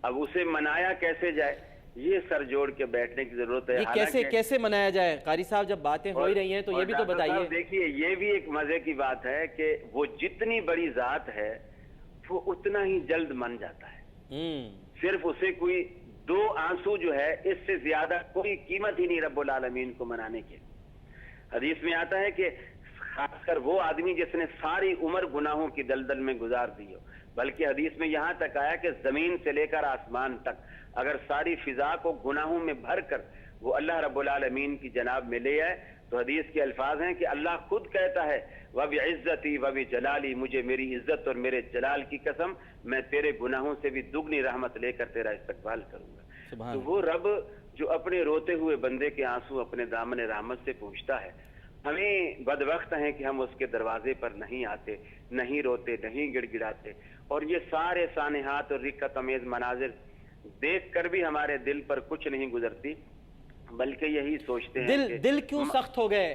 अब उसे मनाया कैसे जाए, ये सर जोड़ के बैठने की जरूरत है। ये कैसे मनाया जाए कारी साहब, जब बातें हो ही रही हैं तो ये भी तो बताइए। देखिए ये भी एक मजे की बात है कि वो जितनी बड़ी जात है वो उतना ही जल्द मन जाता है। सिर्फ उसे कोई 2 आंसू जो है, इससे ज्यादा कोई कीमत ही नहीं रब्बुल आलमीन को मनाने की। हदीस में आता है कि खासकर वो आदमी जिसने सारी उम्र गुनाहों की दलदल में गुजार दी हो, बल्कि हदीस में यहां तक आया कि जमीन से लेकर आसमान तक अगर सारी फिजा को गुनाहों में भर कर वो अल्लाह रब्बुल आलमीन की जनाब में ले आए, तो हदीस के अल्फाज हैं कि अल्लाह खुद कहता है वबि इज्जती वबि जलाली, मुझे मेरी इज्जत और मेरे जलाल की कसम, मैं तेरे गुनाहों से भी दुगनी रहमत लेकर तेरा इस्तकबाल करूंगा। तो वो रब जो अपने रोते हुए बंदे के आंसू अपने दामन रहमत से पूछता है, हमें बदबख्त हैं कि हम उसके दरवाजे पर नहीं आते, नहीं रोते, नहीं गिड़गिड़ाते, और ये सारे सानेहात और रिक्कत अमेज मनाजिर देख कर भी हमारे दिल पर कुछ नहीं गुजरती, बल्कि यही सोचते हैं दिल क्यों सख्त हो गए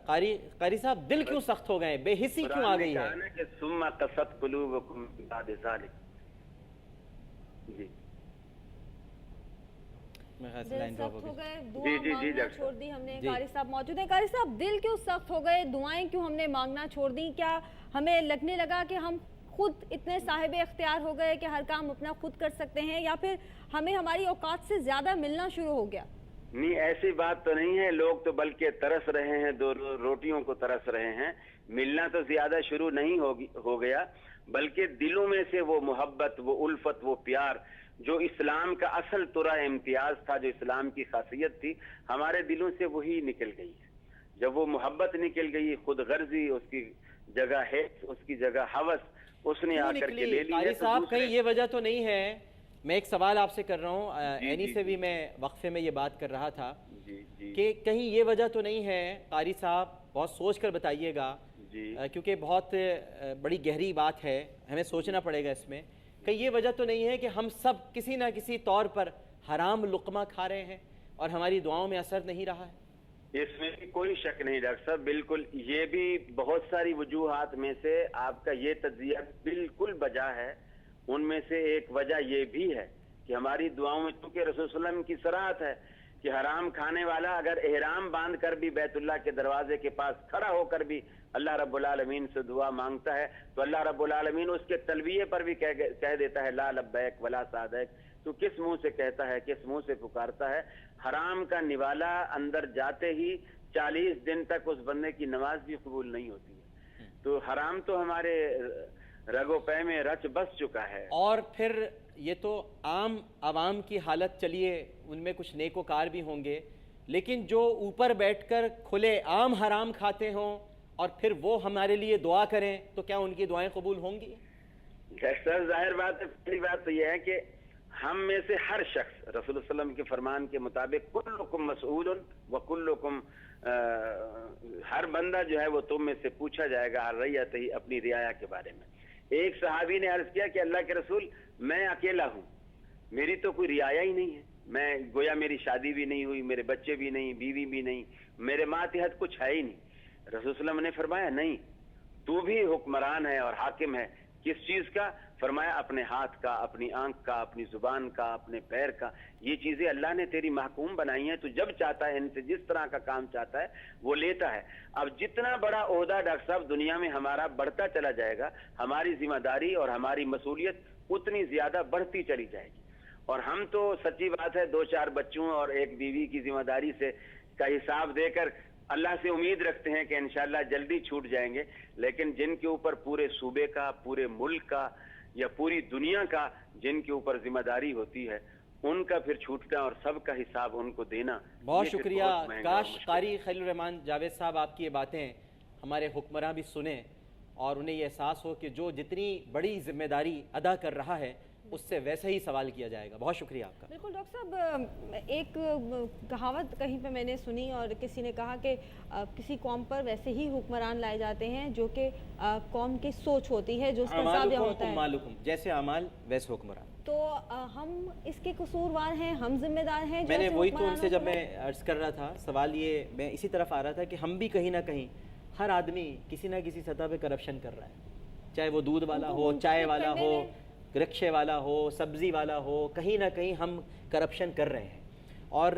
कारी साहब, दिल क्यों सख्त हो गए, बेहिसी क्यों आ गई है? कि सुम्मा कसत कुलूबकुम बाद ज़ालिक। जी दिल सख्त हो गए, दुआ मांगना छोड़ दी हमने। कारी साहब मौजूद हैं। कारी साहब, दिल क्यों सख्त हो गए, दुआएं क्यों हमने मांगना छोड़ दी? क्या हमें लगने लगा कि हम खुद इतने साहिब इख्तियार हो गए कि हर काम अपना खुद कर सकते हैं, या फिर हमें हमारी औकात से ज्यादा मिलना शुरू हो गया? नहीं, ऐसी बात तो नहीं है। लोग तो बल्कि तरस रहे हैं, 2 रोटियों को तरस रहे हैं। मिलना तो ज्यादा शुरू नहीं हो गया, बल्कि दिलों में से वो मोहब्बत, वो उल्फत, वो प्यार जो इस्लाम का असल तुरा इम्तियाज था, जो इस्लाम की खासियत थी, हमारे दिलों से वही निकल गई है। जब वो मोहब्बत निकल गई, खुद गर्जी उसकी जगह है, उसकी जगह हवस उसने आकर के ले ली है। साहब, कहीं ये वजह तो नहीं है, मैं एक सवाल आपसे कर रहा हूँ, एनी से भी मैं वक्फे में ये बात कर रहा था कि कहीं ये वजह तो नहीं है, कारी साहब बहुत सोच कर बताइएगा, क्योंकि बहुत बड़ी गहरी बात है, हमें सोचना पड़ेगा इसमें, कहीं ये वजह तो नहीं है कि हम सब किसी ना किसी तौर पर हराम लुक़मा खा रहे हैं और हमारी दुआओं में असर नहीं रहा है? इसमें भी कोई शक नहीं डॉक्टर साहब, बिल्कुल। ये भी बहुत सारी वजूहात में से आपका ये तज्जिया बिल्कुल बजा है। उनमें से एक वजह ये भी है कि हमारी दुआओं में, चूंकि रसूल सल्लल्लाहु अलैहि वसल्लम की सराहत है कि हराम खाने वाला अगर एहराम बांध कर भी बैतुल्लाह के दरवाजे के पास खड़ा होकर भी अल्लाह रब्बुल आलमीन से दुआ मांगता है, तो अल्लाह रब्बुल आलमीन उसके तलबिये पर भी कह देता है ला लब्बैक वला सादैक। तो किस मुंह से कहता है, किस मुंह से पुकारता है? हराम का निवाला अंदर जाते ही 40 दिन तक उस बंदे की नमाज भी कबूल नहीं होती है। तो हराम तो हमारे रगो पै में रच बस चुका है। और फिर ये तो आम आवाम की हालत, चलिए उनमें कुछ नेकोकार भी होंगे, लेकिन जो ऊपर बैठकर खुले आम हराम खाते हों और फिर वो हमारे लिए दुआ करें, तो क्या उनकी दुआएं कबूल होंगी? सर जाहिर बात है, पहली बात तो यह है कि हम में से हर शख्स रसूल सल्लल्लाहु अलैहि वसल्लम के फरमान के मुताबिक कुल्लुकुम मसऊलुन व कुल्लुकुम, हर बंदा जो है वो तुम में से पूछा जाएगा हर रैयत ही, अपनी रियाया के बारे में। एक सहाबी ने अर्ज किया कि अल्लाह के रसूल, मैं अकेला हूँ, मेरी तो कोई रियाया ही नहीं है, मैं गोया मेरी शादी भी नहीं हुई, मेरे बच्चे भी नहीं, बीवी भी नहीं, मेरे मातहत कुछ है ही नहीं। रसूल सल्लल्लाहु अलैहि वसल्लम ने फरमाया नहीं, तू भी हुक्मरान है और हाकिम है। किस चीज का? फरमाया अपने हाथ का, अपनी आंख का, अपनी जुबान का, अपने पैर का। ये चीजें अल्लाह ने तेरी महकूम बनाई हैं, तो जब चाहता है इनसे जिस तरह का काम चाहता है वो लेता है। अब जितना बड़ा ओहदा डॉक्टर साहब दुनिया में हमारा बढ़ता चला जाएगा, हमारी जिम्मेदारी और हमारी मसूलियत उतनी ज्यादा बढ़ती चली जाएगी। और हम तो सच्ची बात है 2-4 बच्चों और एक बीवी की जिम्मेदारी से का हिसाब देकर अल्लाह से उम्मीद रखते हैं कि इंशाअल्लाह जल्दी छूट जाएंगे, लेकिन जिनके ऊपर पूरे सूबे का, पूरे मुल्क का या पूरी दुनिया का जिनके ऊपर जिम्मेदारी होती है, उनका फिर छूटना और सबका हिसाब उनको देना। बहुत शुक्रिया। काश कारी खलील रहमान जावेद साहब आपकी ये बातें हमारे हुक्मरान भी सुने और उन्हें ये एहसास हो कि जो जितनी बड़ी जिम्मेदारी अदा कर रहा है उससे वैसे ही सवाल किया जाएगा। बहुत शुक्रिया आपका। बिल्कुल डॉक्टर साहब, एक कहावत कहीं पे मैंने सुनी और किसी ने कहा कि किसी कौम पर वैसे ही हुक्मरान लाए जाते हैं जो कि कौम की सोच होती है, जो उसका हिसाब होता है, मालूम जैसे अमाल वैसे हुक्मरान। तो हम इसके कसूरवार हैं, हम जिम्मेदार हैं। मैंने वही तो उनसे जब मैं अर्ज कर रहा था, सवाल ये मैं इसी तरफ आ रहा था कि हम भी कहीं ना कहीं, हर आदमी किसी ना किसी सतह पे करप्शन कर रहा है, चाहे वो दूध वाला हो, चाय वाला हो, رکشے والا ہو, سبزی والا ہو, کہیں نہ کہیں ہم کرپشن کر رہے ہیں. اور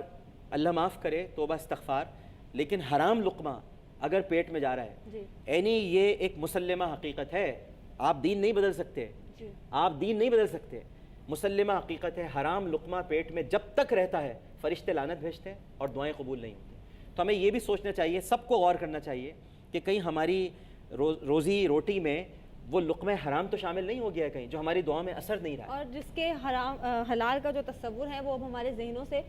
اللہ معاف کرے, توبہ استغفار, لیکن حرام لقمہ اگر پیٹ میں جا رہا ہے, یعنی یہ ایک مسلمہ حقیقت ہے. آپ دین نہیں بدل سکتے, آپ دین نہیں بدل سکتے, مسلمہ حقیقت ہے. حرام لقمہ پیٹ میں جب تک رہتا ہے فرشتے لعنت بھیجتے ہیں اور دعائیں قبول نہیں ہوتی. تو ہمیں یہ بھی سوچنا چاہیے, سب کو غور کرنا چاہیے کہ کہیں ہماری روزی روٹی میں وہ لقمہ حرام تو شامل نہیں ہو گیا ہے کہیں, جو ہماری دعا میں اثر نہیں رہا, اور جس کے حرام حلال کا جو تصور ہے وہ اب ہمارے ذہنوں سے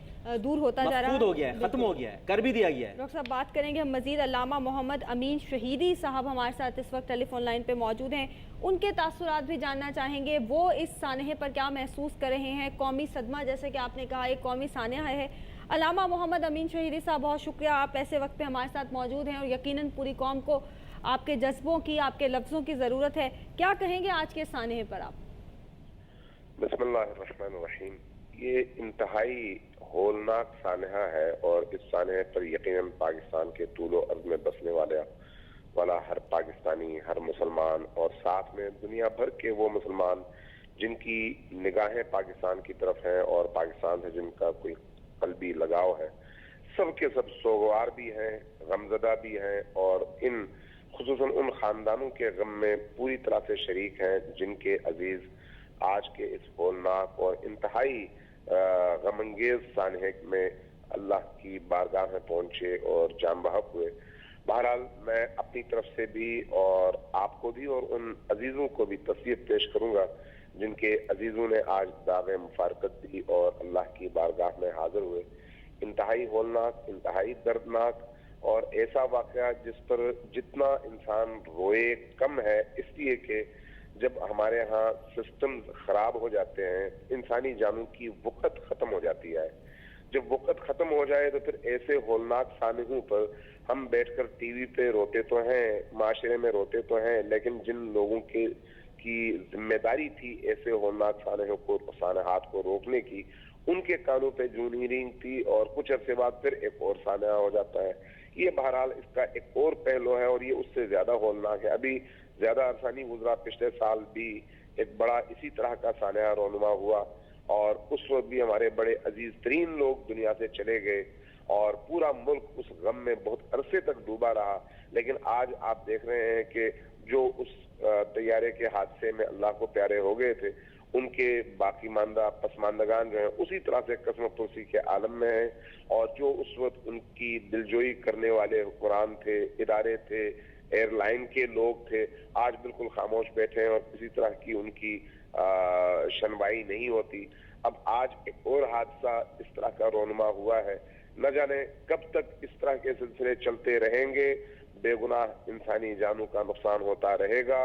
دور ہوتا جا رہا ہے, مفقود ہو گیا ہے, ختم ہو گیا ہے, کر بھی دیا گیا ہے. ڈاکٹر صاحب بات کریں گے ہم مزید. علامہ محمد امین شہیدی صاحب ہمارے ساتھ اس وقت ٹیلی فون لائن پہ موجود ہیں, ان کے تاثرات بھی جاننا چاہیں گے. وہ اس سانحے پر کیا محسوس کر رہے ہیں؟ قومی صدمہ جیسے کہ آپ نے کہا ایک قومی سانحہ ہے. علامہ محمد امین شہیدی صاحب بہت شکریہ, آپ ایسے وقت پہ ہمارے ساتھ موجود ہیں اور یقیناً پوری قوم کو آپ کے جذبوں کی, آپ کے لفظوں کی ضرورت ہے. کیا کہیں گے آج کے سانحے پر آپ؟ بسم اللہ الرحمن الرحیم. یہ انتہائی ہولناک سانحہ ہے, اور اس سانحے پر یقیناً پاکستان کے طول و عرض میں بسنے والا ہر پاکستانی, ہر مسلمان, اور ساتھ میں دنیا بھر کے وہ مسلمان جن کی نگاہیں پاکستان کی طرف ہیں اور پاکستان سے جن کا کوئی قلبی لگاؤ ہے, سب کے سب سوگوار بھی ہیں, غمزدہ بھی ہیں, اور خصوصاً ان خاندانوں کے غم میں پوری طرح سے شریک ہیں جن کے عزیز آج کے اس ہولناک اور انتہائی غم انگیز سانحے میں اللہ کی بارگاہ میں پہنچے اور جان بحق ہوئے. بہرحال میں اپنی طرف سے بھی اور آپ کو بھی اور ان عزیزوں کو بھی تسلیت پیش کروں گا جن کے عزیزوں نے آج داغ مفارقت دی اور اللہ کی بارگاہ میں حاضر ہوئے. انتہائی ہولناک, انتہائی دردناک, اور ایسا واقعہ جس پر جتنا انسان روئے کم ہے, اس لیے کہ جب ہمارے ہاں سسٹم خراب ہو جاتے ہیں انسانی جانوں کی وقت ختم ہو جاتی ہے. جب وقت ختم ہو جائے تو پھر ایسے ہولناک سانحوں پر ہم بیٹھ کر ٹی وی پہ روتے تو ہیں, معاشرے میں روتے تو ہیں, لیکن جن لوگوں کی ذمہ داری تھی ایسے ہولناک سانحات کو روکنے کی, ان کے کانوں پہ جوں نہیں رینگتی, اور کچھ عرصے بعد پھر ایک اور سانحہ ہو جاتا ہے. یہ بہرحال اس کا ایک اور پہلو ہے, اور یہ اس سے زیادہ ہولناک ہے. ابھی زیادہ عرصہ نہیں گزرا, پچھلے سال بھی ایک بڑا اسی طرح کا سانحہ رونما ہوا, اور اس وقت بھی ہمارے بڑے عزیز ترین لوگ دنیا سے چلے گئے, اور پورا ملک اس غم میں بہت عرصے تک ڈوبا رہا. لیکن آج آپ دیکھ رہے ہیں کہ جو اس طیارے کے حادثے میں اللہ کو پیارے ہو گئے تھے, ان کے باقی ماندہ پسماندگان جو ہیں اسی طرح سے قسم پرسی کے عالم میں ہیں, اور جو اس وقت ان کی دلجوئی کرنے والے حکمران تھے, ادارے تھے, ایئر لائن کے لوگ تھے, آج بالکل خاموش بیٹھے ہیں اور کسی طرح کی ان کی شنوائی نہیں ہوتی. اب آج ایک اور حادثہ اس طرح کا رونما ہوا ہے, نہ جانے کب تک اس طرح کے سلسلے چلتے رہیں گے. بے گناہ انسانی جانوں کا نقصان ہوتا رہے گا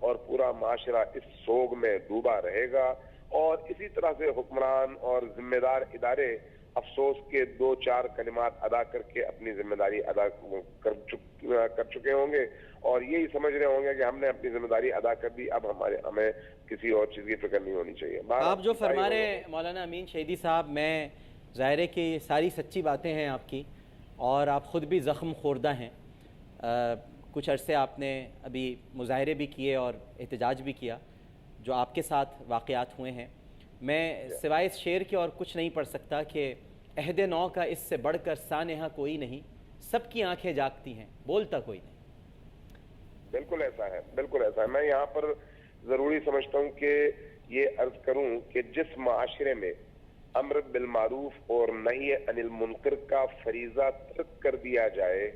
اور پورا معاشرہ اس سوگ میں ڈوبا رہے گا, اور اسی طرح سے حکمران اور ذمہ دار ادارے افسوس کے 2-4 کلمات ادا کر کے اپنی ذمہ داری ادا کر چکے ہوں گے, اور یہی سمجھ رہے ہوں گے کہ ہم نے اپنی ذمہ داری ادا کر دی, اب ہمیں کسی اور چیز کی فکر نہیں ہونی چاہیے. آپ جو فرما رہے ہیں مولانا امین شہیدی صاحب, میں ظاہر ہے کہ ساری سچی باتیں ہیں آپ کی, اور آپ خود بھی زخم خوردہ ہیں. کچھ عرصے آپ نے ابھی مظاہرے بھی کیے اور احتجاج بھی کیا جو آپ کے ساتھ واقعات ہوئے ہیں. میں سوائے اس شعر کے اور کچھ نہیں پڑھ سکتا کہ عہد نو کا اس سے بڑھ کر سانحہ کوئی نہیں, سب کی آنکھیں جاگتی ہیں بولتا کوئی نہیں. بالکل ایسا ہے, بالکل ایسا ہے. میں یہاں پر ضروری سمجھتا ہوں کہ یہ عرض کروں کہ جس معاشرے میں امر بالمعروف اور نہی عن المنکر کا فریضہ ترک کر دیا جائے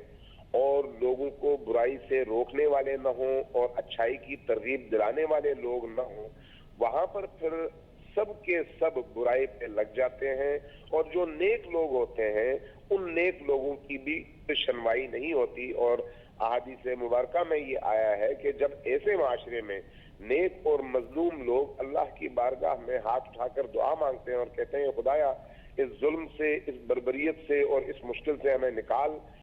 اور لوگوں کو برائی سے روکنے والے نہ ہوں اور اچھائی کی ترغیب دلانے والے لوگ نہ ہوں, وہاں پر پھر سب کے سب برائی پہ لگ جاتے ہیں, اور جو نیک لوگ ہوتے ہیں ان نیک لوگوں کی بھی شنوائی نہیں ہوتی. اور احادیث مبارکہ میں یہ آیا ہے کہ جب ایسے معاشرے میں نیک اور مظلوم لوگ اللہ کی بارگاہ میں ہاتھ اٹھا کر دعا مانگتے ہیں اور کہتے ہیں خدایا اس ظلم سے, اس بربریت سے اور اس مشکل سے ہمیں نکال,